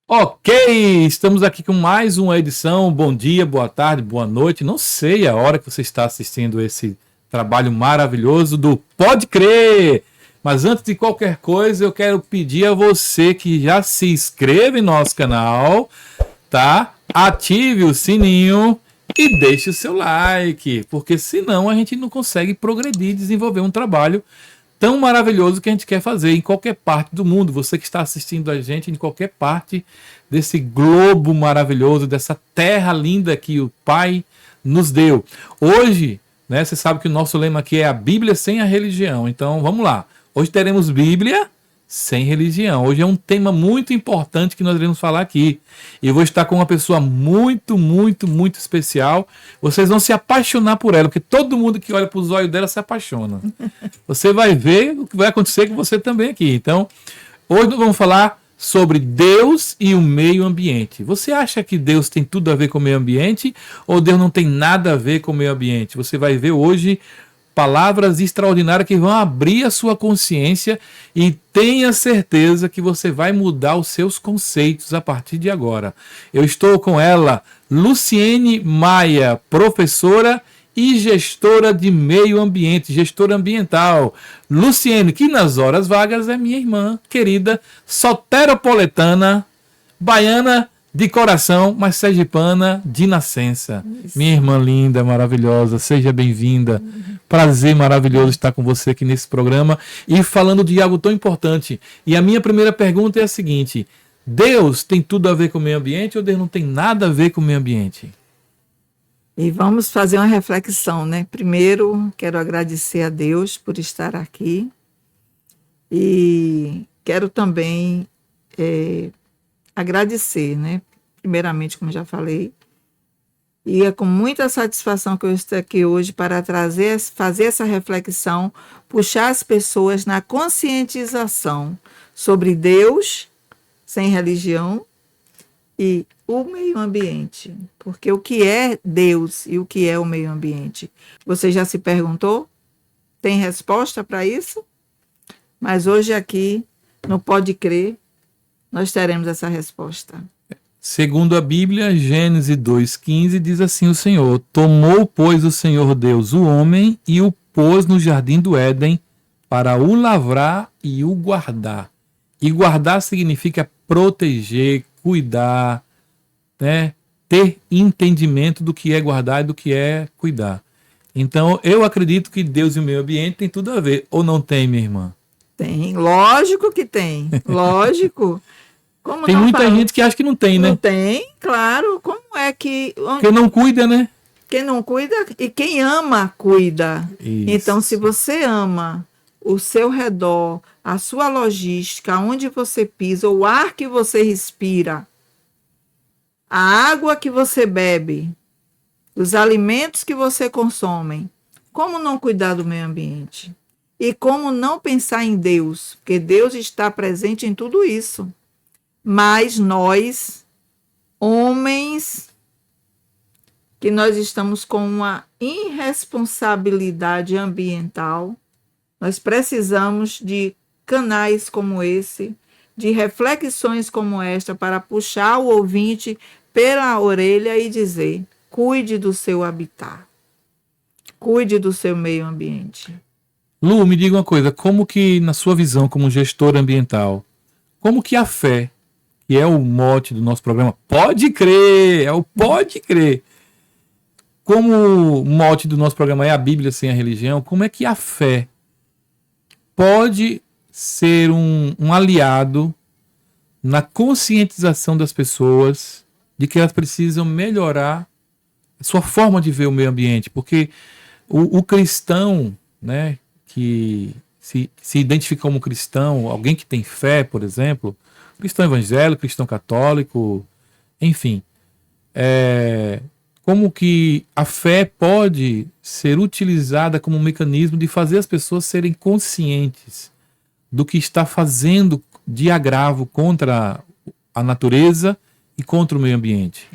Ok, estamos aqui com mais uma edição. Bom dia, boa tarde, boa noite. Não sei a hora que você está assistindo esse trabalho maravilhoso do Pode Crer. Mas antes de qualquer coisa, eu quero pedir a você que já se inscreva em nosso canal, tá? Ative o sininho e deixe o seu like, porque senão a gente não consegue progredir e desenvolver um trabalho tão maravilhoso que a gente quer fazer em qualquer parte do mundo. Você que está assistindo a gente em qualquer parte desse globo maravilhoso, dessa terra linda que o Pai nos deu. Hoje, né, você sabe que o nosso lema aqui é a Bíblia sem a religião. Então, vamos lá. Hoje teremos Bíblia sem religião. Hoje é um tema muito importante que nós iremos falar aqui. E eu vou estar com uma pessoa muito especial. Vocês vão se apaixonar por ela, porque todo mundo que olha para os olhos dela se apaixona. Você vai ver o que vai acontecer com você também aqui. Então, hoje nós vamos falar sobre Deus e o meio ambiente. Você acha que Deus tem tudo a ver com o meio ambiente ou Deus não tem nada a ver com o meio ambiente? Você vai ver hoje palavras extraordinárias que vão abrir a sua consciência e tenha certeza que você vai mudar os seus conceitos a partir de agora. Eu estou com ela, Luciene Maia, professora e gestora de meio ambiente, gestora ambiental. Luciene, que nas horas vagas é minha irmã querida, soteropoletana, baiana de coração, mas sergipana de nascença. Isso. Minha irmã linda, maravilhosa, seja bem-vinda. Prazer maravilhoso estar com você aqui nesse programa e falando de algo tão importante. E a minha primeira pergunta é a seguinte: Deus tem tudo a ver com o meio ambiente ou Deus não tem nada a ver com o meio ambiente? E vamos fazer uma reflexão, né? Primeiro, quero agradecer a Deus por estar aqui e quero também agradecer, né? Primeiramente, como já falei, e é com muita satisfação que eu estou aqui hoje para fazer essa reflexão, puxar as pessoas na conscientização sobre Deus sem religião e o meio ambiente. Porque o que é Deus e o que é o meio ambiente? Você já se perguntou? Tem resposta para isso? Mas hoje aqui, no Pode Crer, nós teremos essa resposta. Segundo a Bíblia, Gênesis 2,15 diz assim: o Senhor tomou, pois, o Senhor Deus o homem e o pôs no jardim do Éden para o lavrar e o guardar. E guardar significa proteger, cuidar, né? Ter entendimento do que é guardar e do que é cuidar. Então, eu acredito que Deus e o meio ambiente tem tudo a ver. Ou não tem, minha irmã? Tem, lógico que tem, lógico. Como Tem não muita fala? gente que acha que não tem, né? Não tem, claro. Como é que Porque não cuida, né? quem não cuida e quem ama, cuida. Isso. Então, se você ama o seu redor, a sua logística, onde você pisa, o ar que você respira, a água que você bebe, os alimentos que você consome, como não cuidar do meio ambiente? E como não pensar em Deus? Porque Deus está presente em tudo isso. Mas nós, homens, que nós estamos com uma irresponsabilidade ambiental, nós precisamos de canais como esse, de reflexões como esta, para puxar o ouvinte pela orelha e dizer: cuide do seu habitat, cuide do seu meio ambiente. Lu, me diga uma coisa, como que, na sua visão como gestora ambiental, como que a fé, que é o mote do nosso programa, pode crer, é o pode crer, como o mote do nosso programa é a Bíblia sem a religião, como é que a fé pode ser um aliado na conscientização das pessoas de que elas precisam melhorar a sua forma de ver o meio ambiente? Porque o cristão, né, que se identifica como cristão, alguém que tem fé, por exemplo, cristão evangélico, cristão católico, enfim, como que a fé pode ser utilizada como um mecanismo de fazer as pessoas serem conscientes do que está fazendo de agravo contra a natureza e contra o meio ambiente?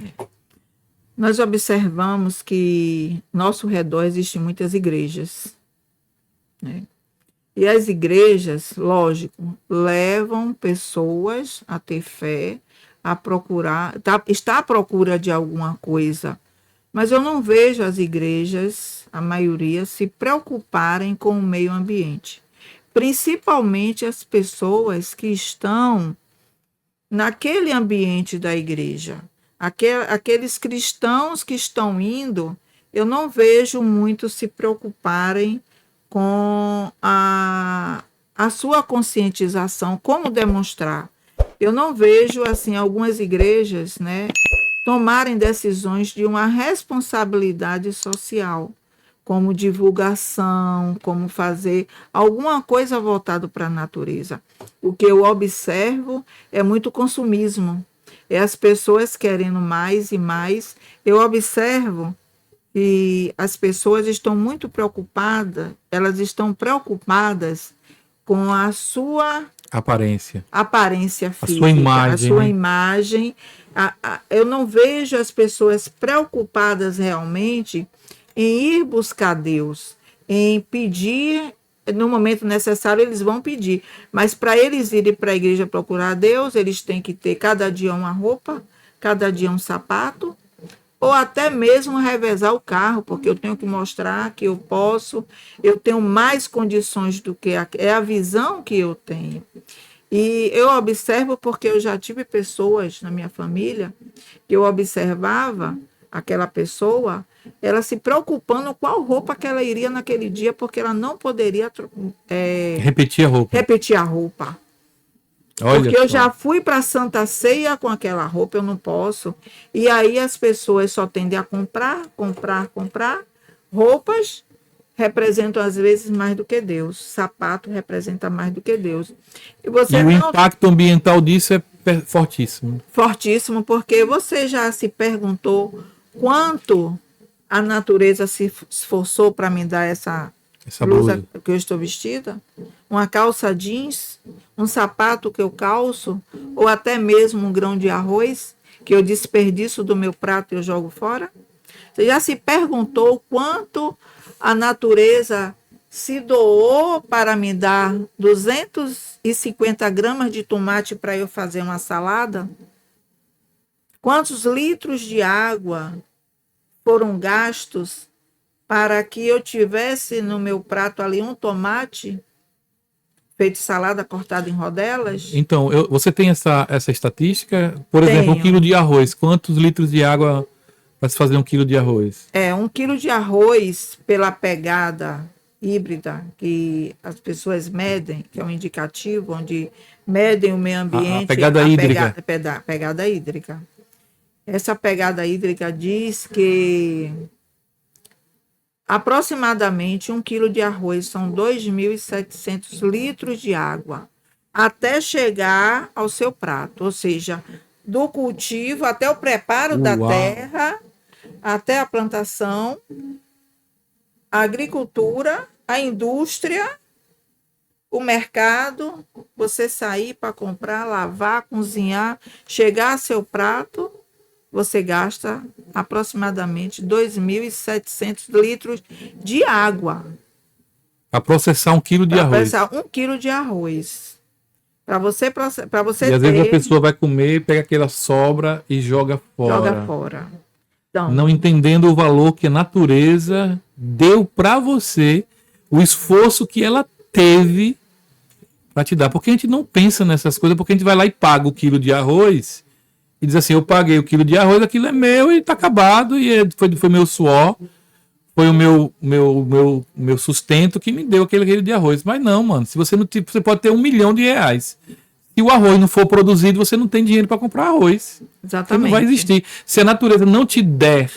Nós observamos que ao nosso redor existem muitas igrejas, né? E as igrejas, lógico, levam pessoas a ter fé, a procurar, está à procura de alguma coisa. Mas eu não vejo as igrejas, a maioria, se preocuparem com o meio ambiente. Principalmente as pessoas que estão naquele ambiente da igreja. Aqueles cristãos que estão indo, eu não vejo muito se preocuparem com a sua conscientização, como demonstrar. Eu não vejo, assim, algumas igrejas, né, tomarem decisões de uma responsabilidade social, como divulgação, como fazer alguma coisa voltada para a natureza. O que eu observo é muito consumismo, é as pessoas querendo mais e mais. Eu observo que as pessoas estão muito preocupadas, elas estão preocupadas com a sua Aparência. aparência A física, sua imagem. a sua Né? imagem. Eu não vejo as pessoas preocupadas realmente em ir buscar Deus, em pedir, no momento necessário eles vão pedir, mas para eles irem para a igreja procurar Deus, eles têm que ter cada dia uma roupa, cada dia um sapato, ou até mesmo revezar o carro, porque eu tenho que mostrar que eu posso, eu tenho mais condições do que é a visão que eu tenho. E eu observo porque eu já tive pessoas na minha família que eu observava aquela pessoa, ela se preocupando qual roupa que ela iria naquele dia, porque ela não poderia Repetir a roupa. repetir a roupa. Olha Porque eu só. já fui para a Santa Ceia com aquela roupa, eu não posso. E aí as pessoas só tendem a comprar. Roupas representam às vezes mais do que Deus. Sapato representa mais do que Deus. E você E o não impacto ambiental disso é fortíssimo. fortíssimo, porque você já se perguntou quanto a natureza se esforçou para me dar essa Essa blusa blusa. que eu estou vestida, uma calça jeans, um sapato que eu calço, ou até mesmo um grão de arroz que eu desperdiço do meu prato e eu jogo fora? Você já se perguntou quanto a natureza se doou para me dar 250 gramas de tomate para eu fazer uma salada? Quantos litros de água foram gastos para que eu tivesse no meu prato ali um tomate feito salada cortada em rodelas? Então, você tem essa estatística? Por exemplo, 1 Tenho. quilo de arroz. Quantos litros de água para se fazer 1 quilo de arroz? 1 quilo de arroz, pela pegada híbrida que as pessoas medem, que é um indicativo onde medem o meio ambiente. pegada hídrica. Pegada hídrica. Essa pegada hídrica diz que aproximadamente 1 quilo de arroz são 2.700 litros de água até chegar ao seu prato, ou seja, do cultivo até o preparo da Uau. terra, até a plantação, a agricultura, a indústria, o mercado, você sair para comprar, lavar, cozinhar, chegar a seu prato, você gasta aproximadamente 2.700 litros de água. Para processar 1 quilo de Para arroz. processar 1 quilo de arroz. Para você E às vezes a ter, pessoa vai comer, pega aquela sobra e joga fora. joga fora. Então, Não entendendo o valor que a natureza deu para você, o esforço que ela teve para te dar. Porque a gente não pensa nessas coisas, porque a gente vai lá e paga o quilo de arroz e diz assim, eu paguei o quilo de arroz, aquilo é meu e está acabado, e foi meu suor, foi o meu sustento que me deu aquele quilo de arroz. Mas não, mano, se você não você pode ter R$1 milhão. Se o arroz não for produzido, você não tem dinheiro para comprar arroz. exatamente. Você não vai existir. Se a natureza não te der,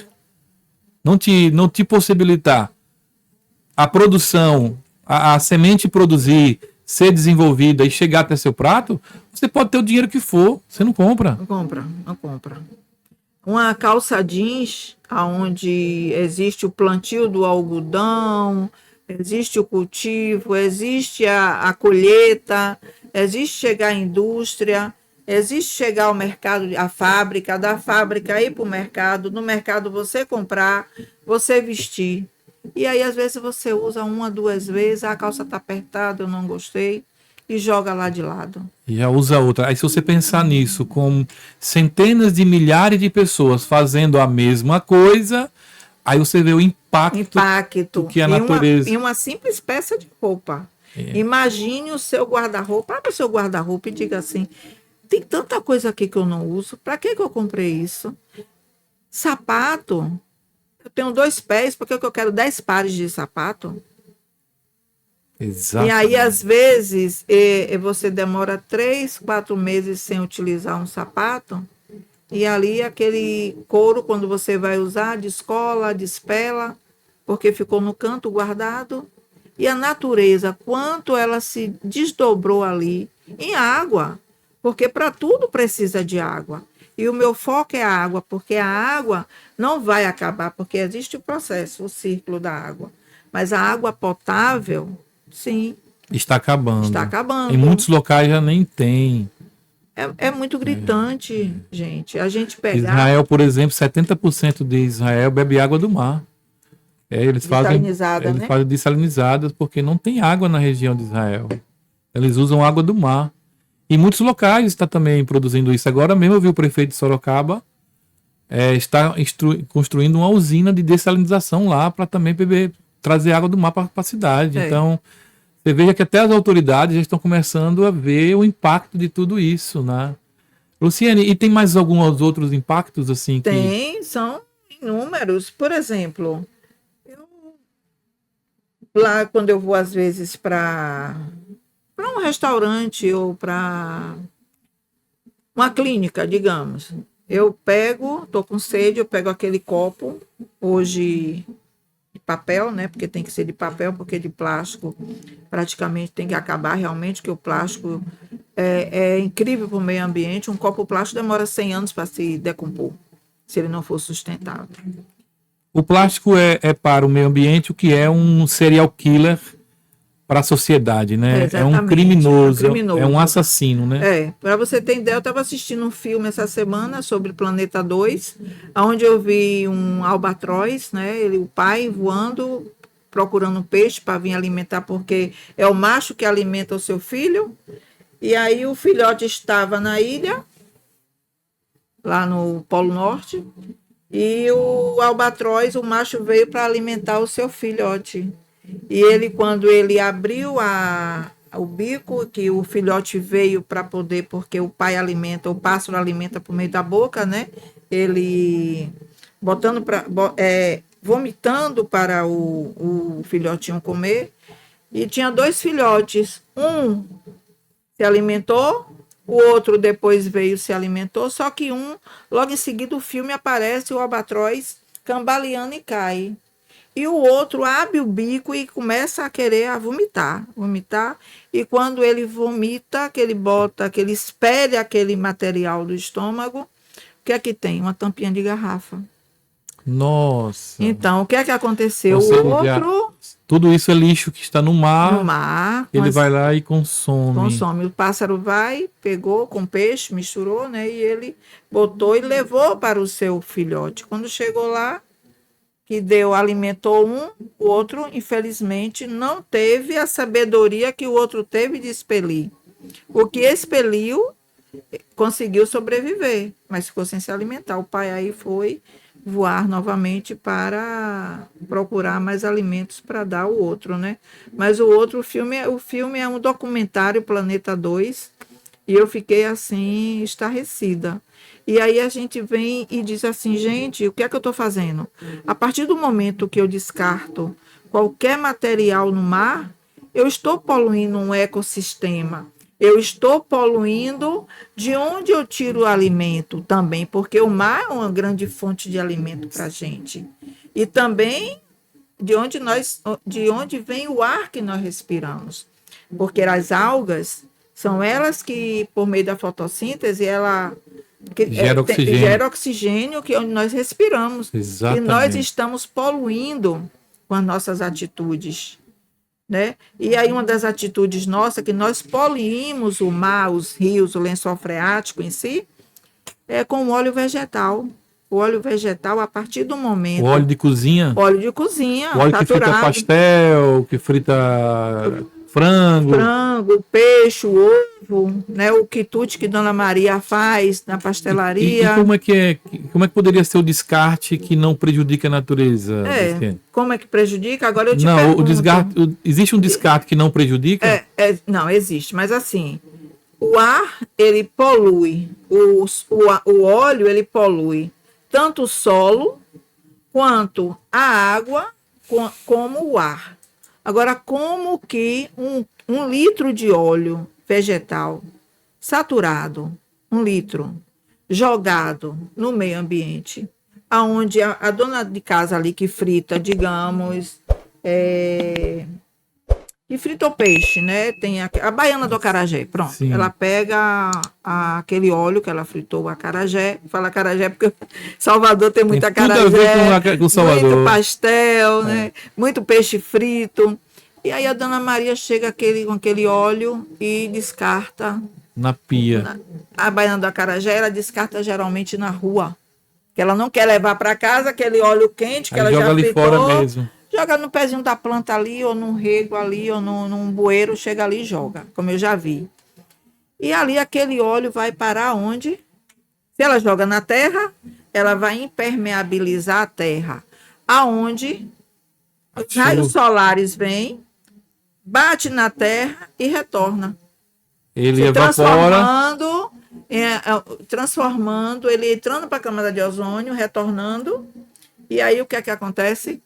não te possibilitar a produção, a semente produzir, ser desenvolvida e chegar até seu prato, você pode ter o dinheiro que for, você não compra. Não compra. Uma calça jeans, onde existe o plantio do algodão, existe o cultivo, existe a colheita, existe chegar à indústria, existe chegar ao mercado, à fábrica, da fábrica ir para o mercado, no mercado você comprar, você vestir. E aí, às vezes, você usa 1, 2 vezes, a calça está apertada, eu não gostei, e joga lá de lado. E já usa outra. Aí se você pensar nisso, com centenas de milhares de pessoas fazendo a mesma coisa, aí você vê o impacto que a natureza... Em uma simples peça de roupa. Imagine o seu guarda-roupa. Abra o seu guarda-roupa e diga assim, tem tanta coisa aqui que eu não uso, para que eu comprei isso? Sapato, eu tenho 2 pés, por que eu quero 10 pares de sapato? Exato. E aí, às vezes, você demora 3, 4 meses sem utilizar um sapato, e ali aquele couro, quando você vai usar, descola, despela, porque ficou no canto guardado. E a natureza, quanto ela se desdobrou ali em água, porque para tudo precisa de água. E o meu foco é a água, porque a água não vai acabar, porque existe o processo, o ciclo da água. Mas a água potável, sim, está acabando. está acabando. Em muitos locais já nem tem. É muito gritante, gente. A gente pegar... Israel, por exemplo, 70% de Israel bebe água do mar. Eles fazem dessalinizadas porque não tem água na região de Israel. Eles usam água do mar. E muitos locais estão também produzindo isso. Agora mesmo eu vi o prefeito de Sorocaba está construindo uma usina de dessalinização lá para também trazer água do mar para a cidade. Então, você veja que até as autoridades já estão começando a ver o impacto de tudo isso, né? Luciane, e tem mais alguns outros impactos assim? Tem, são inúmeros. Por exemplo, lá quando eu vou às vezes para um restaurante ou para uma clínica, digamos, eu estou com sede, eu pego aquele copo, hoje de papel, né? Porque tem que ser de papel, porque de plástico praticamente tem que acabar realmente, que o plástico é incrível para o meio ambiente. Um copo plástico demora 100 anos para se decompor, se ele não for sustentável. O plástico é para o meio ambiente o que é um serial killer para a sociedade, né? É um criminoso, é um assassino, né? Para você ter ideia, eu estava assistindo um filme essa semana sobre Planeta 2, onde eu vi um albatroz, né? O pai voando, procurando um peixe para vir alimentar, porque é o macho que alimenta o seu filho. E aí o filhote estava na ilha, lá no Polo Norte, e o albatroz, o macho, veio para alimentar o seu filhote. E ele, quando ele abriu o bico, que o filhote veio para poder, porque o pai alimenta, o pássaro alimenta por meio da boca, né? Ele vomitando para o filhotinho comer. E tinha 2 filhotes. Um se alimentou, o outro depois veio se alimentou, só que logo em seguida o filme aparece o albatroz cambaleando e cai. E o outro abre o bico e começa a querer vomitar. E quando ele vomita, que ele espelha aquele material do estômago, o que é que tem? Uma tampinha de garrafa. Nossa! Então, o que é que aconteceu? Tudo isso é lixo que está no mar. No mar. Ele vai lá e consome. O pássaro pegou com peixe, misturou, né? E ele botou e levou para o seu filhote. Quando chegou lá, que alimentou o outro, infelizmente, não teve a sabedoria que o outro teve de expelir. O que expeliu, conseguiu sobreviver, mas ficou sem se alimentar. O pai aí foi voar novamente para procurar mais alimentos para dar ao outro, né? Mas o filme é um documentário, Planeta 2, e eu fiquei assim, estarrecida. E aí a gente vem e diz assim, gente, o que é que eu estou fazendo? A partir do momento que eu descarto qualquer material no mar, eu estou poluindo um ecossistema. Eu estou poluindo de onde eu tiro o alimento também, porque o mar é uma grande fonte de alimento para a gente. E também de onde vem o ar que nós respiramos. Porque as algas são elas que, por meio da fotossíntese, gera oxigênio, que é onde nós respiramos. Exatamente. E nós estamos poluindo com as nossas atitudes, né? E aí uma das atitudes nossas, que nós poluímos o mar, os rios, o lençol freático em si, é com o óleo vegetal. O óleo vegetal, a partir do momento... O óleo de cozinha? Óleo de cozinha, o óleo saturado. Que frita pastel, que frita frango, peixe, o ovo, né? O quitute que Dona Maria faz na pastelaria. E como é que poderia ser o descarte que não prejudica a natureza? Como é que prejudica? Agora eu te não, pergunto. O descarte, existe um descarte que não prejudica? Não, existe, mas assim, o ar, ele polui, o óleo, ele polui tanto o solo, quanto a água, como o ar. Agora, como que um litro de óleo vegetal saturado, 1 litro, jogado no meio ambiente, aonde a dona de casa ali que frita, digamos, que frita o peixe, né? Tem a baiana do acarajé, pronto. Sim. Ela pega aquele óleo que ela fritou o acarajé, fala acarajé porque Salvador tem muito acarajé, tudo a ver com Salvador. Muito pastel, né? Muito peixe frito. E aí a Dona Maria chega com aquele óleo e descarta. Na pia. A baiana do acarajé, ela descarta geralmente na rua. Que ela não quer levar para casa aquele óleo quente que aí ela joga já ali fritou. Fora mesmo. Joga no pezinho da planta ali, ou num rego ali, ou num bueiro, chega ali e joga, como eu já vi. E ali aquele óleo vai parar onde? Se ela joga na terra, ela vai impermeabilizar a terra. Aonde os raios solares vêm, bate na terra e retorna. Ele evapora. Transformando, ele entrando para a camada de ozônio, retornando. E aí o que é que acontece?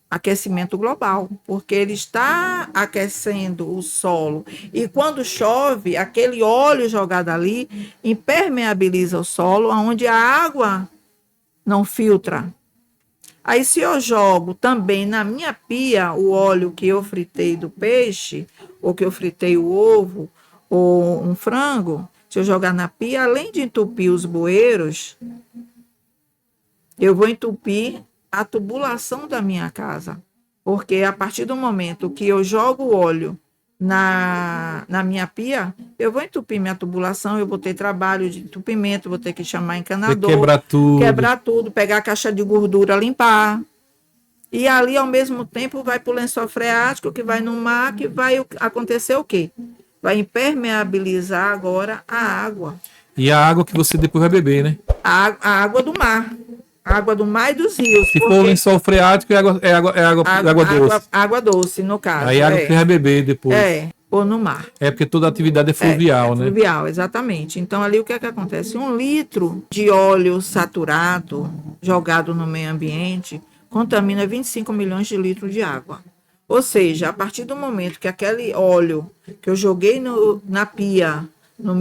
Aquecimento global, porque ele está aquecendo o solo. E quando chove, aquele óleo jogado ali impermeabiliza o solo, onde a água não filtra. Aí, se eu jogo também na minha pia o óleo que eu fritei do peixe, ou que eu fritei o ovo, ou um frango, se eu jogar na pia, além de entupir os bueiros, eu vou entupir a tubulação da minha casa. Porque a partir do momento que eu jogo o óleo na minha pia, eu vou entupir minha tubulação, eu vou ter trabalho de entupimento, vou ter que chamar encanador. Quebrar tudo, pegar a caixa de gordura, limpar. E ali, ao mesmo tempo, vai para o lençol freático, que vai no mar, que vai acontecer o quê? Vai impermeabilizar agora a água. E a água que você depois vai beber, né? A água do mar. Água do mar e dos rios. Se for lençol freático, é água doce. Água doce, no caso. Aí água que você vai beber depois. Ou no mar. É porque toda atividade é fluvial, né? Fluvial, exatamente. Então, ali o que é que acontece? 1 litro de óleo saturado jogado no meio ambiente contamina 25 milhões de litros de água. Ou seja, a partir do momento que aquele óleo que eu joguei na pia, na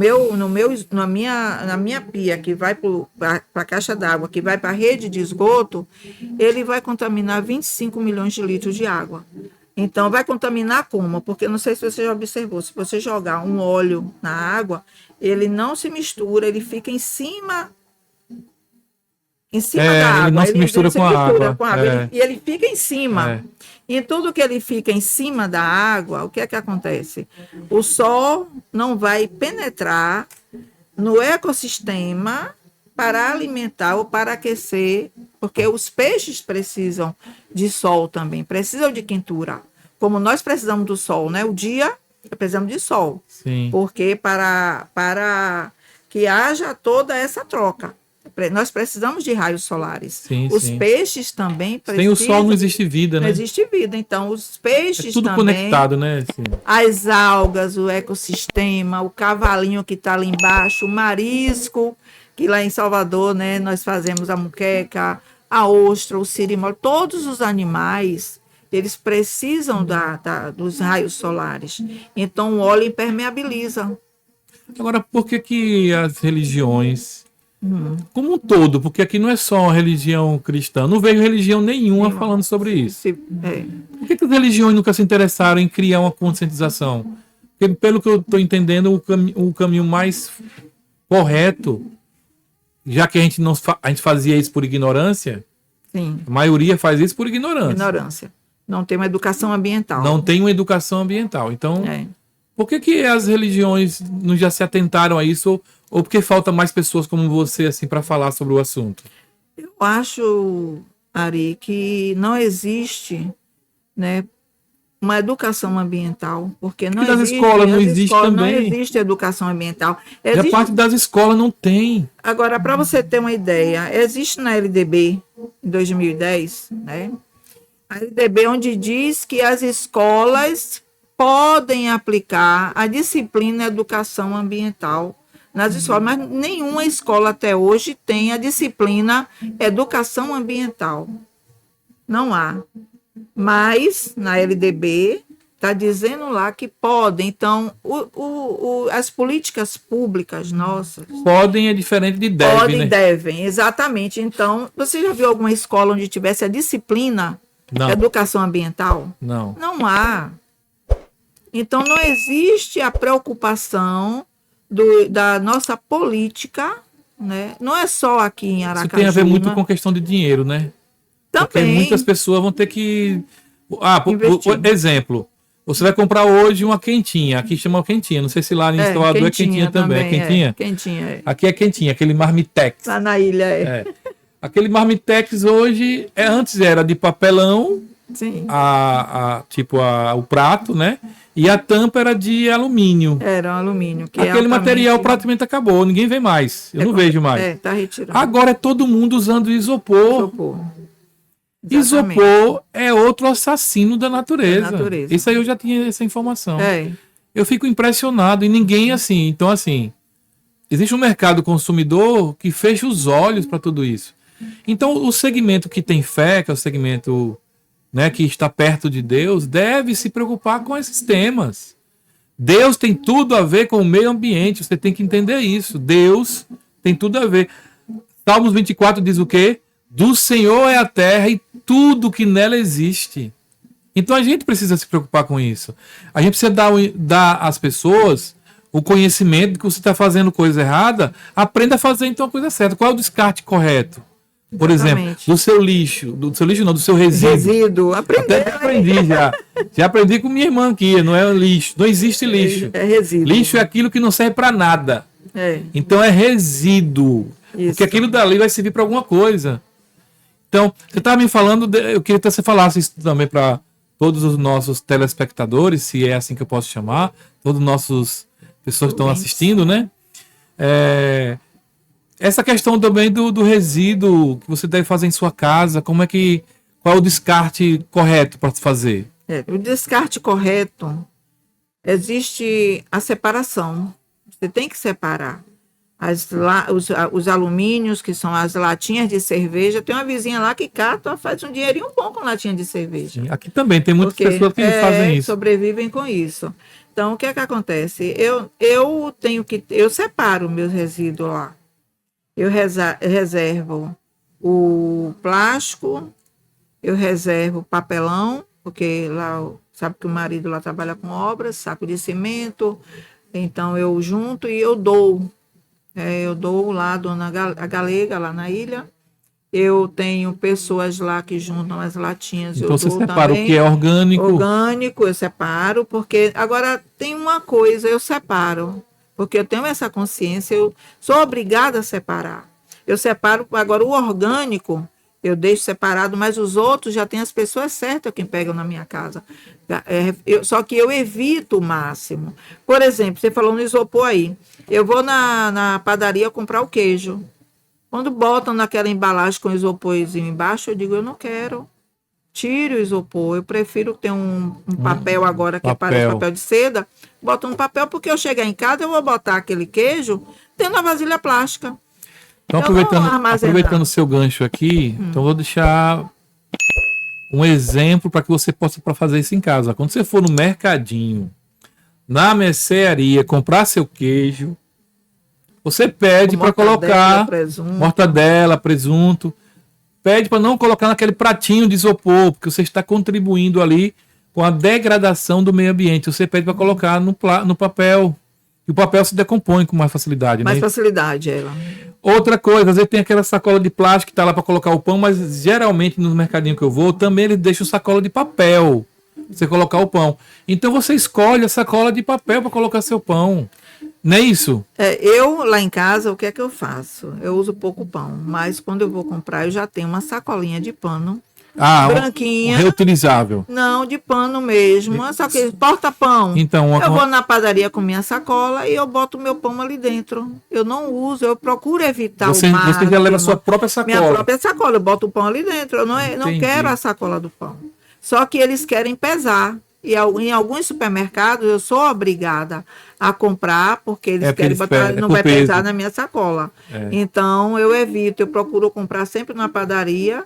minha pia, que vai para a caixa d'água, que vai para a rede de esgoto, ele vai contaminar 25 milhões de litros de água. Então, vai contaminar como? Porque não sei se você já observou, se você jogar um óleo na água, ele não se mistura, ele fica em cima da água. Ele não se mistura com a água. E ele fica em cima. E tudo que ele fica em cima da água, o que é que acontece? O sol não vai penetrar no ecossistema para alimentar ou para aquecer, porque os peixes precisam de sol também, precisam de quentura. Como nós precisamos do sol, né? O dia, precisamos de sol. Sim. Porque para que haja toda essa troca. Nós precisamos de raios solares. Sim, os peixes também Sem precisam. o sol não existe vida, né? Não existe vida. Então, os peixes tudo também. Conectado, né? Assim. As algas, o ecossistema, o cavalinho que está ali embaixo, o marisco, que lá em Salvador, né, nós fazemos a muqueca, a ostra, o sirimó, todos os animais, eles precisam dos raios solares. Então, o óleo impermeabiliza. Agora, por que as religiões, como um todo, porque aqui não é só uma religião cristã, não vejo religião nenhuma falando sobre isso. Por que as religiões nunca se interessaram em criar uma conscientização? Porque, pelo que eu estou entendendo, o caminho mais correto, já que a gente fazia isso por ignorância, Sim. A maioria faz isso por ignorância. Ignorância. Não tem uma educação ambiental. Não tem uma educação ambiental. Então, por que as religiões não já se atentaram a isso? Ou porque falta mais pessoas como você assim para falar sobre o assunto? Eu acho, Ari, que não existe, né, uma educação ambiental, porque não E nas existe, escolas não existe não também. existe educação ambiental. E a Existe, parte das escolas não tem. agora, para você ter uma ideia, existe na LDB, em 2010, né? A LDB onde diz que as escolas podem aplicar a disciplina educação ambiental nas escolas, mas nenhuma escola até hoje tem a disciplina educação ambiental. Não há. Mas na LDB está dizendo lá que podem. Então, as políticas públicas nossas Podem é diferente de deve, podem né? e devem, exatamente. Então, você já viu alguma escola onde tivesse a disciplina Não, educação ambiental? não. Não há. Então, não existe a preocupação da nossa política, né? Não é só aqui em Aracaju. Isso tem a ver muito né? com questão de dinheiro, né? Porque Também. muitas pessoas vão ter que... Investir. Exemplo, você vai comprar hoje uma quentinha. Aqui chama quentinha. Não sei se lá em Salvador é quentinha também. É quentinha? Quentinha, é. Aqui é quentinha, aquele marmitex. Lá na ilha, É. Aquele marmitex hoje, antes era de papelão, Sim. tipo o prato, né? E a tampa era de alumínio. Era um alumínio. Que Aquele material praticamente acabou, ninguém vê mais. Eu não vejo mais. Tá retirado. Agora é todo mundo usando isopor. Isopor é outro assassino da natureza. Isso aí eu já tinha essa informação. Eu fico impressionado e ninguém assim. Então, assim, existe um mercado consumidor que fecha os olhos para tudo isso. Então, o segmento que tem fé, que é o segmento, né, que está perto de Deus, deve se preocupar com esses temas. Deus tem tudo a ver com o meio ambiente, você tem que entender isso. Deus tem tudo a ver. Salmos 24 diz o quê? Do Senhor é a terra e tudo que nela existe. Então a gente precisa se preocupar com isso. A gente precisa dar às pessoas o conhecimento de que você está fazendo coisa errada, aprenda a fazer então a coisa certa. Qual é o descarte correto? Por exemplo, do seu lixo, do seu resíduo. Até aprendi já. Já aprendi com minha irmã aqui, não é lixo. Não existe lixo. É resíduo. Lixo é aquilo que não serve para nada. Então é resíduo. Isso. Porque aquilo dali vai servir para alguma coisa. Então, você estava me falando, eu queria que você falasse isso também para todos os nossos telespectadores, se é assim que eu posso chamar, todos os nossos pessoas que estão assistindo, né? Essa questão também do resíduo que você deve fazer em sua casa, qual é o descarte correto para se fazer? O descarte correto, existe a separação. Você tem que separar. Os alumínios, que são as latinhas de cerveja. Tem uma vizinha lá que cata, faz um dinheirinho bom com latinha de cerveja. Aqui também tem muitas pessoas que fazem isso. Sobrevivem com isso. Então, o que é que acontece? Eu separo meus resíduos lá. Eu reservo o plástico, eu reservo o papelão, porque lá, sabe que o marido lá trabalha com obras, saco de cimento, então eu junto e eu dou. Eu dou lá a Galega, lá na ilha. Eu tenho pessoas lá que juntam as latinhas. Então você separa também. O que é orgânico? Orgânico, eu separo, porque agora tem uma coisa, eu separo. Porque eu tenho essa consciência, eu sou obrigada a separar. Eu separo, agora o orgânico, eu deixo separado, mas os outros já tem as pessoas certas que pegam na minha casa. Só que eu evito o máximo. Por exemplo, você falou no isopor aí. Eu vou na padaria comprar o queijo. Quando botam naquela embalagem com isoporzinho embaixo, eu digo, eu não quero. Tire o isopor. Eu prefiro ter um papel agora, que parece papel de seda. Boto um papel, porque eu chegar em casa, eu vou botar aquele queijo dentro da vasilha plástica. Então, aproveitando o seu gancho aqui, então vou deixar um exemplo para que você possa fazer isso em casa. Quando você for no mercadinho, na mercearia, comprar seu queijo, você pede para colocar mortadela, presunto. Pede para não colocar naquele pratinho de isopor, porque você está contribuindo ali com a degradação do meio ambiente. Você pede para colocar no papel. E o papel se decompõe com mais facilidade. Mais facilidade, ela. Outra coisa, às vezes tem aquela sacola de plástico que está lá para colocar o pão, mas geralmente no mercadinho que eu vou, também ele deixa o sacola de papel para você colocar o pão. Então você escolhe a sacola de papel para colocar seu pão. Não é isso? Eu, lá em casa, o que é que eu faço? Eu uso pouco pão, mas quando eu vou comprar, eu já tenho uma sacolinha de pano branquinha. Reutilizável. Não, de pano mesmo. Só que porta-pão. Então, eu vou na padaria com minha sacola e eu boto o meu pão ali dentro. Eu não uso, eu procuro evitar você já leva a sua própria sacola. Minha própria sacola, eu boto o pão ali dentro. Eu não quero a sacola do pão. Só que eles querem pesar. E em alguns supermercados eu sou obrigada a comprar, porque eles querem botar, não vai pesar na minha sacola. Então eu evito, eu procuro comprar sempre na padaria,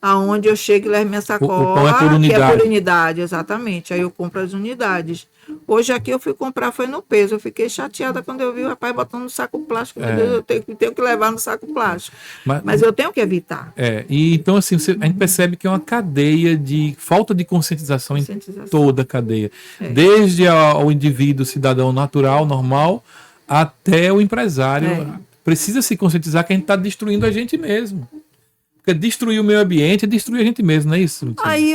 aonde eu chego e levo minha sacola, o pão é por unidade. que é por unidade, exatamente. Aí eu compro as unidades. Hoje aqui eu fui comprar, foi no peso. Eu fiquei chateada quando eu vi o rapaz botando no saco plástico. Meu Deus, eu tenho que levar no saco plástico. Mas eu tenho que evitar. E então, assim, a gente percebe que é uma cadeia de falta de conscientização em toda a cadeia. Desde o indivíduo, cidadão natural, normal, até o empresário. Precisa se conscientizar que a gente está destruindo a gente mesmo. Porque destruir o meio ambiente é destruir a gente mesmo, não é isso? Aí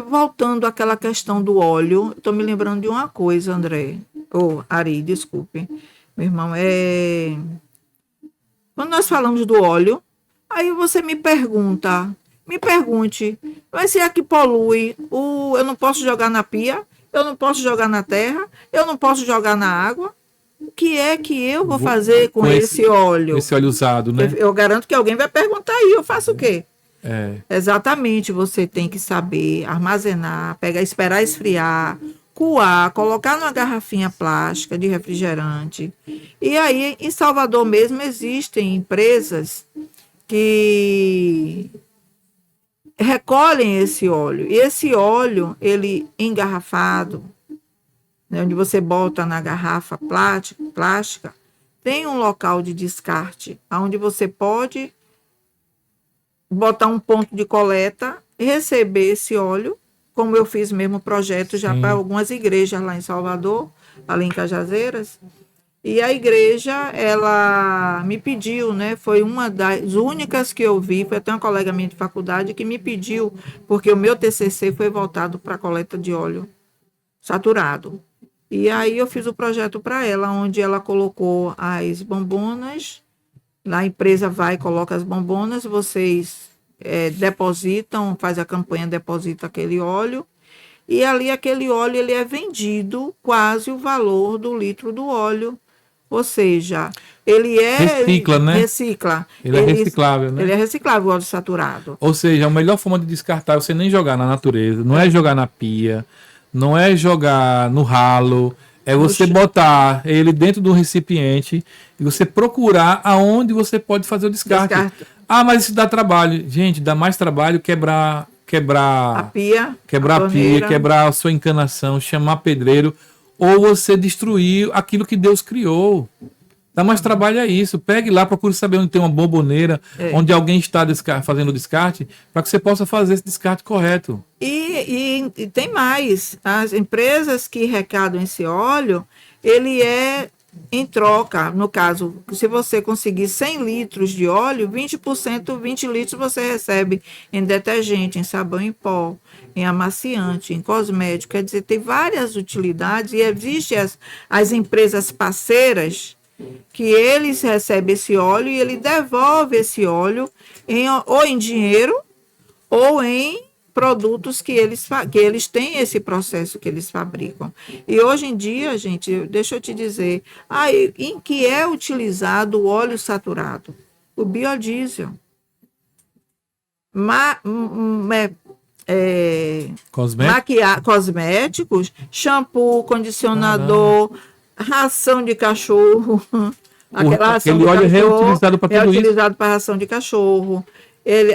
voltando àquela questão do óleo, estou me lembrando de uma coisa, André. Ari, desculpe. Meu irmão, quando nós falamos do óleo, aí você me pergunte, mas se é que polui, eu não posso jogar na pia, eu não posso jogar na terra, eu não posso jogar na água. O que é que eu vou fazer com esse óleo? Esse óleo usado, né? Eu garanto que alguém vai perguntar aí, eu faço o quê? Exatamente, você tem que saber armazenar, esperar esfriar, coar, colocar numa garrafinha plástica de refrigerante. E aí, em Salvador mesmo, existem empresas que recolhem esse óleo. E esse óleo, ele engarrafado, onde você bota na garrafa plástica, tem um local de descarte, onde você pode botar um ponto de coleta, receber esse óleo, como eu fiz mesmo projeto já para algumas igrejas lá em Salvador, ali em Cajazeiras. E a igreja, ela me pediu, né? Foi uma das únicas que eu vi, foi até uma colega minha de faculdade que me pediu, porque o meu TCC foi voltado para a coleta de óleo saturado. E aí eu fiz o projeto para ela, onde ela colocou as bombonas, a empresa vai e coloca as bombonas, vocês depositam, faz a campanha, deposita aquele óleo, e ali aquele óleo ele é vendido quase o valor do litro do óleo, ou seja, ele recicla, né? Recicla. Ele é reciclável, né? Ele é reciclável, o óleo saturado. Ou seja, a melhor forma de descartar é você nem jogar na natureza, não é jogar na pia, não é jogar no ralo, é você botar ele dentro do recipiente e você procurar aonde você pode fazer o descarte. Ah, mas isso dá trabalho. Gente, dá mais trabalho quebrar a pia, quebrar a sua encanação, chamar pedreiro, ou você destruir aquilo que Deus criou. Dá mais trabalho a isso. Pegue lá, procure saber onde tem uma bomboneira, onde alguém está fazendo o descarte, para que você possa fazer esse descarte correto. E tem mais. As empresas que arrecadam esse óleo, ele é em troca. No caso, se você conseguir 100 litros de óleo, 20%, 20 litros você recebe em detergente, em sabão em pó, em amaciante, em cosmético. Quer dizer, tem várias utilidades e existem as empresas parceiras que eles recebem esse óleo e ele devolve esse óleo ou em dinheiro ou em produtos que eles têm esse processo que eles fabricam. E hoje em dia, gente, deixa eu te dizer, em que é utilizado o óleo saturado? O biodiesel. Cosméticos, shampoo, condicionador, ração de cachorro. Aquele óleo é reutilizado para tudo isso. É utilizado para ração de cachorro.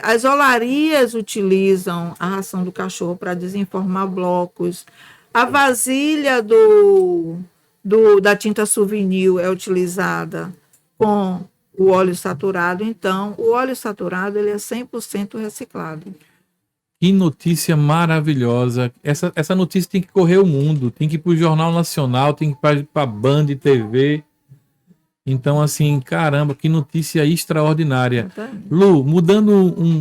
As olarias utilizam a ração do cachorro para desenformar blocos. A vasilha da tinta souvenir é utilizada com o óleo saturado. Então, o óleo saturado ele é 100% reciclado. Que notícia maravilhosa. Essa notícia tem que correr o mundo. Tem que ir para o Jornal Nacional, tem que ir para a Band TV. Então, assim, caramba, que notícia extraordinária. Lu, mudando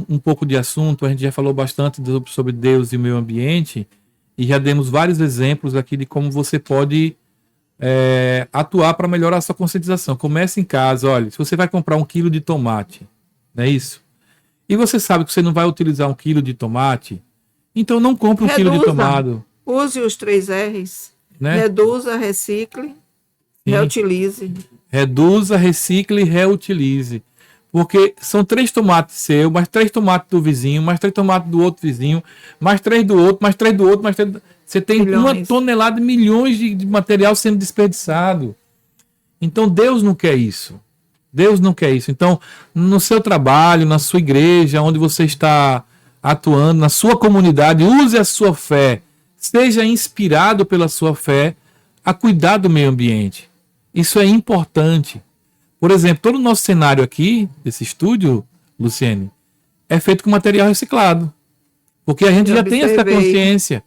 um pouco de assunto, a gente já falou bastante sobre Deus e o meio ambiente e já demos vários exemplos aqui de como você pode atuar para melhorar a sua conscientização. Comece em casa, olha, se você vai comprar 1 quilo de tomate, não é isso? e você sabe que você não vai utilizar 1 quilo de tomate, então não compre 1 quilo de Reduza. tomate. Use os 3 R's. Né? Reduza, recicle, reutilize. Reduza, recicle e reutilize. Porque são 3 tomates seu, mais 3 tomates do vizinho, mais 3 tomates do outro vizinho, mais 3 do outro, mais 3 do outro, mais 3 do... Você tem Milhões. 1 tonelada, milhões de material sendo desperdiçado. Então Deus não quer isso. Deus não quer isso. Então, no seu trabalho, na sua igreja, onde você está atuando, na sua comunidade, use a sua fé. Seja inspirado pela sua fé a cuidar do meio ambiente. Isso é importante. Por exemplo, todo o nosso cenário aqui, desse estúdio, Luciene, é feito com material reciclado. Porque a gente já tem essa consciência.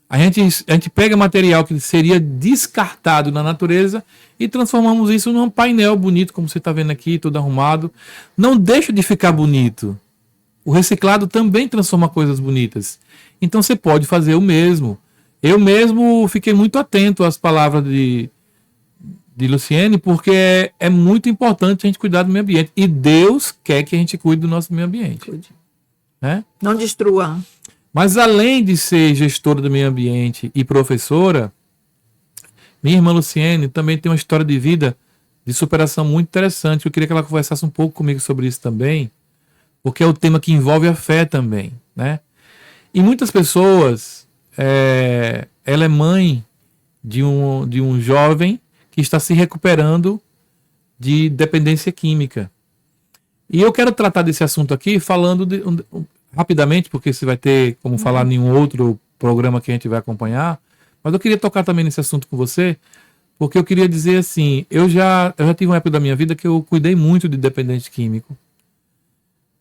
A gente pega material que seria descartado na natureza e transformamos isso num painel bonito, como você está vendo aqui, todo arrumado. Não deixa de ficar bonito. O reciclado também transforma coisas bonitas. Então você pode fazer o mesmo. Eu mesmo fiquei muito atento às palavras de Luciene, porque é muito importante a gente cuidar do meio ambiente. E Deus quer que a gente cuide do nosso meio ambiente. Né? Não destrua. Mas além de ser gestora do meio ambiente e professora, minha irmã Luciene também tem uma história de vida de superação muito interessante. Eu queria que ela conversasse um pouco comigo sobre isso também, porque é o tema que envolve a fé também, né? E muitas pessoas, ela é mãe de um jovem que está se recuperando de dependência química. E eu quero tratar desse assunto aqui falando rapidamente, porque você vai ter como falar em um outro programa que a gente vai acompanhar, mas eu queria tocar também nesse assunto com você, porque eu queria dizer assim, eu já tive uma época da minha vida que eu cuidei muito de dependente químico.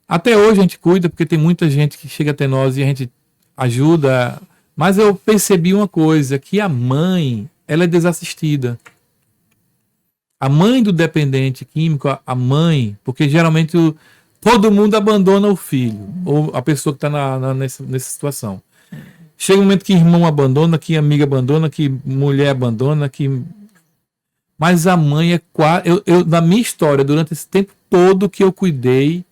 Até hoje a gente cuida, porque tem muita gente que chega até nós e a gente ajuda, mas eu percebi uma coisa, que a mãe, ela é desassistida. A mãe do dependente químico, a mãe, porque geralmente todo mundo abandona o filho, ou a pessoa que está nessa situação. Chega um momento que irmão abandona, que amiga abandona, que mulher abandona, mas a mãe é quase... Na minha história, durante esse tempo todo que eu cuidei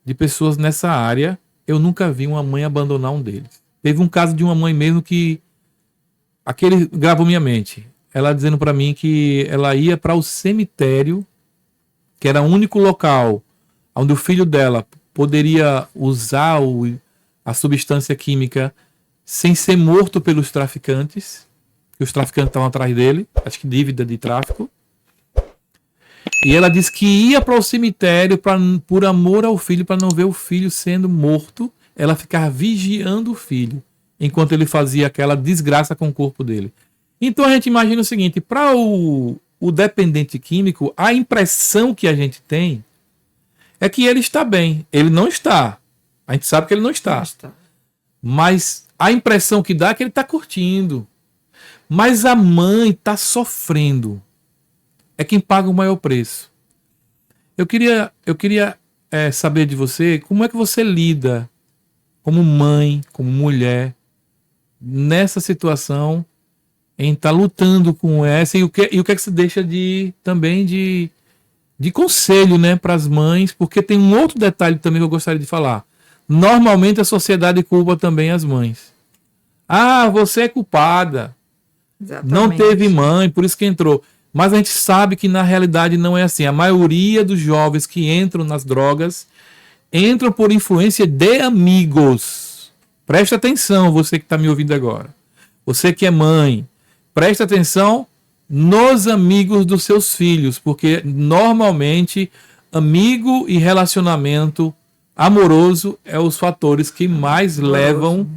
de pessoas nessa área, eu nunca vi uma mãe abandonar um deles. Teve um caso de uma mãe mesmo que... Aquele gravou minha mente. Ela dizendo para mim que ela ia para o cemitério, que era o único local onde o filho dela poderia usar a substância química sem ser morto pelos traficantes, que os traficantes estavam atrás dele, acho que dívida de tráfico. E ela disse que ia para o cemitério por amor ao filho, para não ver o filho sendo morto, ela ficava vigiando o filho, enquanto ele fazia aquela desgraça com o corpo dele. Então a gente imagina o seguinte, para o dependente químico, a impressão que a gente tem é que ele está bem. Ele não está. A gente sabe que ele não está. Mas a impressão que dá é que ele está curtindo. Mas a mãe está sofrendo. É quem paga o maior preço. Eu queria saber de você como é que você lida como mãe, como mulher, nessa situação em estar lutando com essa e o que é que você deixa também de conselho, né, para as mães, porque tem um outro detalhe também que eu gostaria de falar. Normalmente a sociedade culpa também as mães. Ah, você é culpada. Exatamente. Não teve mãe, por isso que entrou. Mas a gente sabe que na realidade não é assim. A maioria dos jovens que entram nas drogas entram por influência de amigos. Presta atenção, você que está me ouvindo agora. Você que é mãe, presta atenção nos amigos dos seus filhos, porque normalmente amigo e relacionamento amoroso é os fatores que mais levam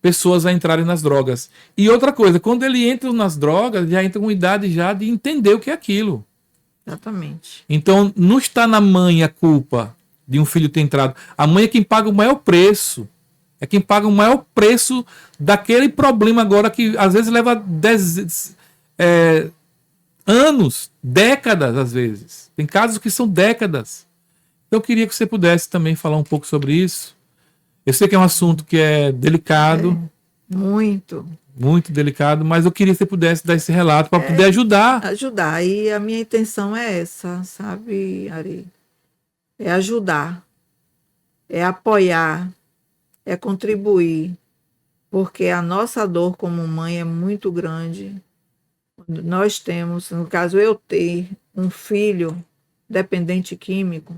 pessoas a entrarem nas drogas. E outra coisa, quando ele entra nas drogas, já entra com idade já de entender o que é aquilo. Exatamente. Então, não está na mãe a culpa de um filho ter entrado. A mãe é quem paga o maior preço. É quem paga o maior preço daquele problema agora que às vezes leva anos, décadas às vezes. Tem casos que são décadas. Então eu queria que você pudesse também falar um pouco sobre isso. Eu sei que é um assunto que é delicado. Muito. Muito delicado, mas eu queria que você pudesse dar esse relato para poder ajudar. Ajudar. E a minha intenção é essa, sabe, Ari? É ajudar. é apoiar, é contribuir, porque a nossa dor como mãe é muito grande. Nós temos, no caso eu ter um filho dependente químico,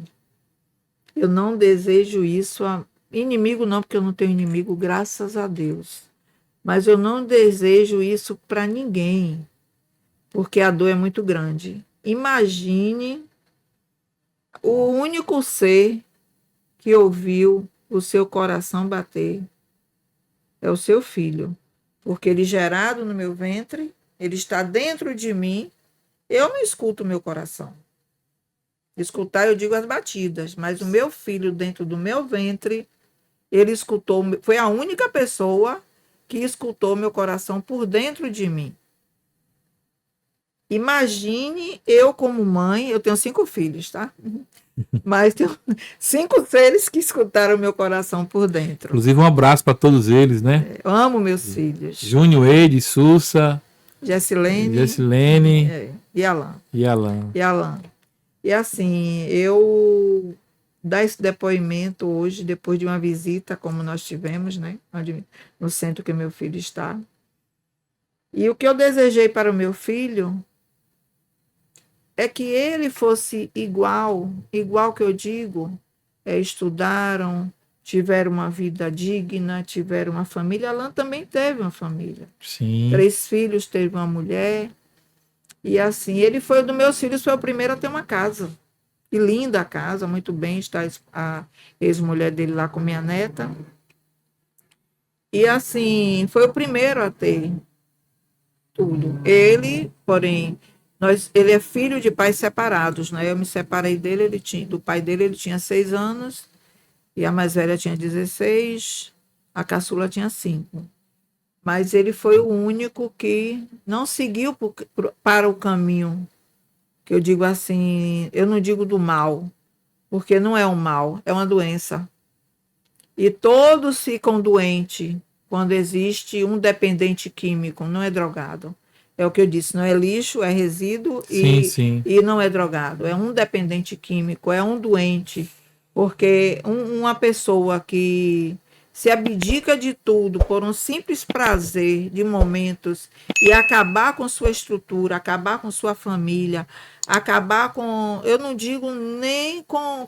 eu não desejo isso a inimigo não, porque eu não tenho inimigo, graças a Deus. Mas eu não desejo isso para ninguém, porque a dor é muito grande. Imagine o único ser que ouviu o seu coração bater é o seu filho, porque ele gerado no meu ventre, ele está dentro de mim, eu não escuto o meu coração. Escutar, eu digo as batidas, mas o meu filho dentro do meu ventre, ele escutou, foi a única pessoa que escutou meu coração por dentro de mim. Imagine eu como mãe, eu tenho 5 filhos, tá? Mas tenho 5 seres que escutaram meu coração por dentro. Inclusive, um abraço para todos eles, né? Eu amo meus filhos. Júnior, Eide, Sussa, Gessilene e Alan. E Alan. E assim, eu dar esse depoimento hoje, depois de uma visita, como nós tivemos, né? No centro que meu filho está. E o que eu desejei para o meu filho é que ele fosse igual que eu digo, estudaram, tiveram uma vida digna, tiveram uma família. Alan também teve uma família. Sim. 3 filhos, teve uma mulher. E assim, ele foi, dos meus filhos, foi o primeiro a ter uma casa. E linda a casa, muito bem, está a ex-mulher dele lá com minha neta. E assim, foi o primeiro a ter tudo. Ele, porém, ele é filho de pais separados, né? Eu me separei dele, do pai dele, ele tinha 6 anos, e a mais velha tinha 16, a caçula tinha 5. Mas ele foi o único que não seguiu para o caminho, que eu digo assim, eu não digo do mal, porque não é um mal, é uma doença. E todos ficam doentes quando existe um dependente químico, não é drogado. É o que eu disse, não é lixo, é resíduo e não é drogado. É um dependente químico, é um doente. Porque uma pessoa que se abdica de tudo por um simples prazer de momentos e acabar com sua estrutura, acabar com sua família, acabar com, eu não digo nem com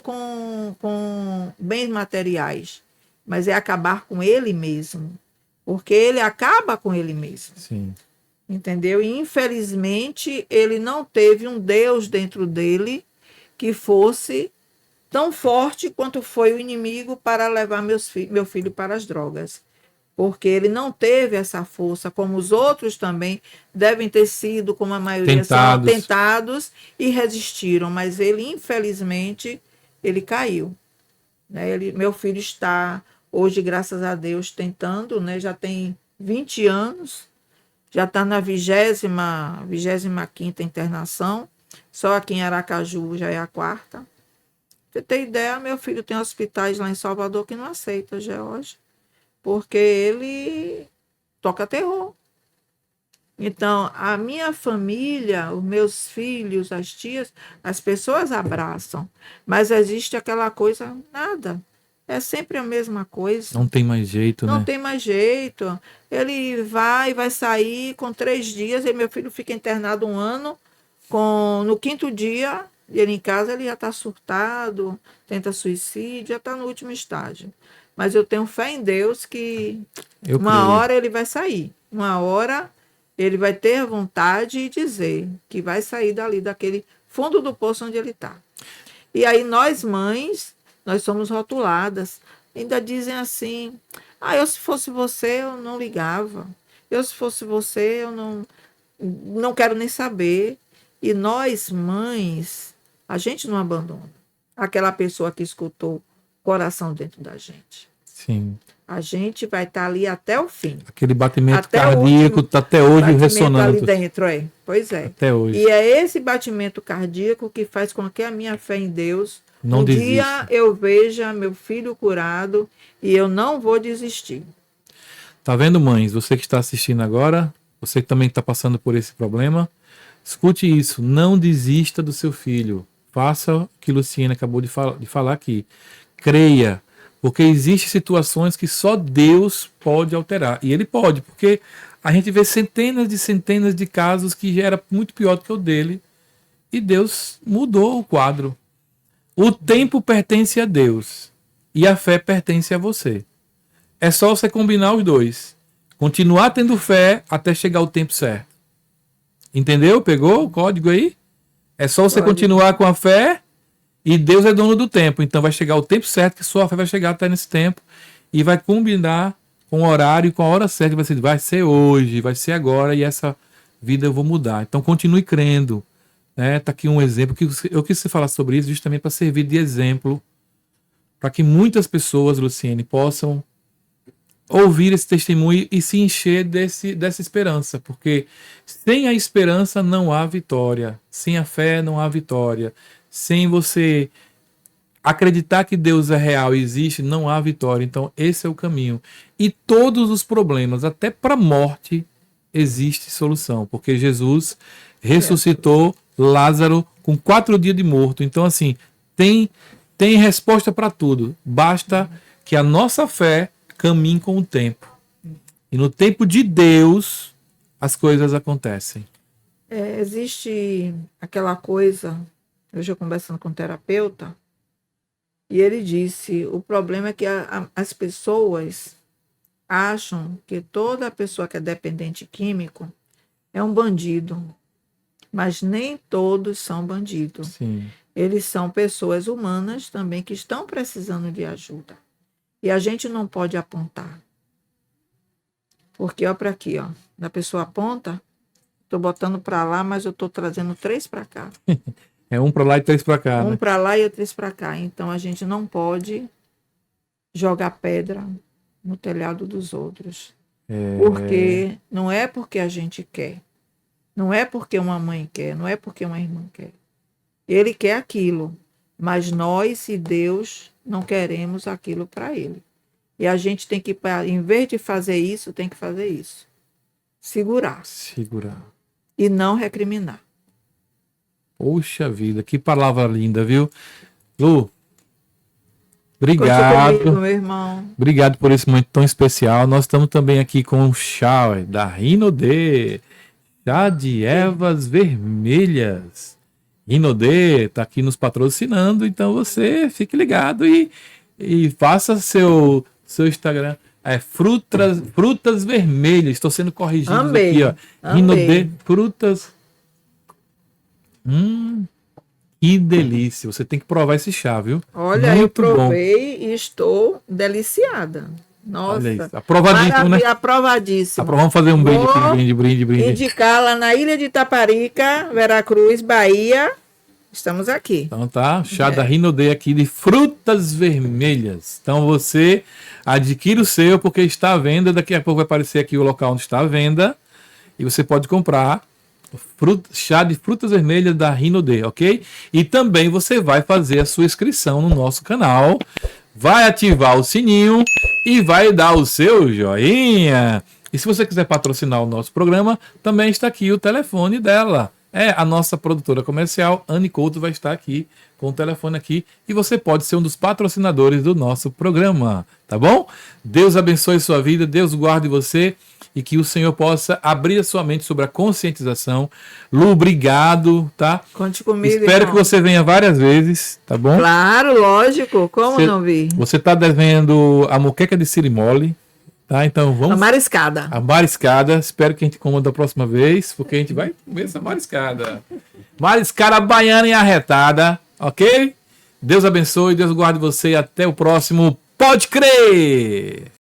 bens materiais, mas é acabar com ele mesmo. Porque ele acaba com ele mesmo. Sim. Entendeu? E, infelizmente, ele não teve um Deus dentro dele que fosse tão forte quanto foi o inimigo para levar meu filho para as drogas. Porque ele não teve essa força, como os outros também devem ter sido, como a maioria são tentados e resistiram. Mas ele, infelizmente, ele caiu. Né? Meu filho está, hoje, graças a Deus, tentando, né? Já tem 20 anos, já está na 25ª internação, só aqui em Aracaju já é a 4ª. Você tem ideia, meu filho tem hospitais lá em Salvador que não aceita George, porque ele toca terror. Então, a minha família, os meus filhos, as tias, as pessoas abraçam, mas existe aquela coisa, nada. É sempre a mesma coisa. Não tem mais jeito, né? Não tem mais jeito. Ele vai sair com 3 dias, e meu filho fica internado 1 ano, no 5º dia, ele em casa, ele já está surtado, tenta suicídio, já está no último estágio. Mas eu tenho fé em Deus que uma hora ele vai sair. Uma hora ele vai ter vontade de dizer que vai sair dali, daquele fundo do poço onde ele está. E aí nós, mães, nós somos rotuladas. Ainda dizem assim, eu se fosse você, eu não ligava. Eu se fosse você, eu não quero nem saber. E nós, mães, a gente não abandona aquela pessoa que escutou o coração dentro da gente. Sim. A gente vai estar ali até o fim. Aquele batimento cardíaco está até hoje ressonando. Ali dentro, Pois é. Até hoje. E é esse batimento cardíaco que faz com que a minha fé em Deus, não desista. Dia eu veja meu filho curado e eu não vou desistir. Tá vendo, mães? Você que está assistindo agora, você que também está passando por esse problema, escute isso. Não desista do seu filho. Faça o que Luciene acabou de falar aqui. Creia. Porque existem situações que só Deus pode alterar. E Ele pode, porque a gente vê centenas de casos que já era muito pior do que o dele. E Deus mudou o quadro. O tempo pertence a Deus. E a fé pertence a você. É só você combinar os dois. Continuar tendo fé até chegar o tempo certo. Entendeu? Pegou o código aí? É só você continuar com a fé e Deus é dono do tempo. Então vai chegar o tempo certo que sua fé vai chegar até nesse tempo e vai combinar com o horário e com a hora certa. Vai ser hoje, vai ser agora e essa vida eu vou mudar. Então continue crendo. Né? Tá aqui um exemplo que eu quis falar sobre isso justamente para servir de exemplo para que muitas pessoas, Luciene, possam ouvir esse testemunho e se encher dessa esperança, porque sem a esperança não há vitória, sem a fé não há vitória, sem você acreditar que Deus é real e existe, não há vitória. Então esse é o caminho. E todos os problemas, até para a morte, existe solução, porque Jesus ressuscitou Lázaro com 4 dias de morto. Então assim, tem resposta para tudo. Basta que a nossa fé caminhe com o tempo. E no tempo de Deus, as coisas acontecem. Existe aquela coisa, eu já conversando com um terapeuta, e ele disse, o problema é que as pessoas acham que toda pessoa que é dependente químico é um bandido. Mas nem todos são bandidos. Sim. Eles são pessoas humanas também que estão precisando de ajuda. E a gente não pode apontar. Porque, ó, para aqui, ó. A pessoa aponta, estou botando para lá, mas eu estou trazendo 3 para cá. É 1 para lá e 3 para cá. Um né? para lá e 3 para cá. Então a gente não pode jogar pedra no telhado dos outros. Porque não é porque a gente quer. Não é porque uma mãe quer, não é porque uma irmã quer. Ele quer aquilo, mas nós e Deus não queremos aquilo para ele. E a gente tem que, em vez de fazer isso, tem que fazer isso. Segurar. E não recriminar. Poxa vida, que palavra linda, viu? Lu, obrigado. Comigo, meu irmão. Obrigado por esse momento tão especial. Nós estamos também aqui com o chá da Rinode. Chá de ervas vermelhas. Rinode está aqui nos patrocinando, então você fique ligado e faça seu Instagram. Frutas vermelhas. Estou sendo corrigido aqui, ó. Rinode, frutas. Que delícia. Você tem que provar esse chá, viu? Olha, muito eu provei e estou deliciada. Nossa, aprovadíssimo, né? Aprovadíssimo. Vamos fazer um brinde. Indicar lá na Ilha de Itaparica, Veracruz, Bahia. Estamos aqui. Então tá, chá da Rinode aqui de frutas vermelhas. Então você adquire o seu porque está à venda. Daqui a pouco vai aparecer aqui o local onde está à venda. E você pode comprar chá de frutas vermelhas da Rinode, ok? E também você vai fazer a sua inscrição no nosso canal. Vai ativar o sininho e vai dar o seu joinha. E se você quiser patrocinar o nosso programa, também está aqui o telefone dela. A nossa produtora comercial, Anne Couto, vai estar aqui com o telefone aqui. E você pode ser um dos patrocinadores do nosso programa, tá bom? Deus abençoe sua vida, Deus guarde você e que o Senhor possa abrir a sua mente sobre a conscientização. Lu, obrigado, tá? Conte comigo, Espero que você venha várias vezes, tá bom? Claro, lógico. Como não vir? Você está devendo a moqueca de sirimole, tá? Então vamos... A mariscada. A mariscada. Espero que a gente coma da próxima vez, porque a gente vai comer essa mariscada. Mariscada baiana e arretada, ok? Deus abençoe, Deus guarde você e até o próximo Pode Crer!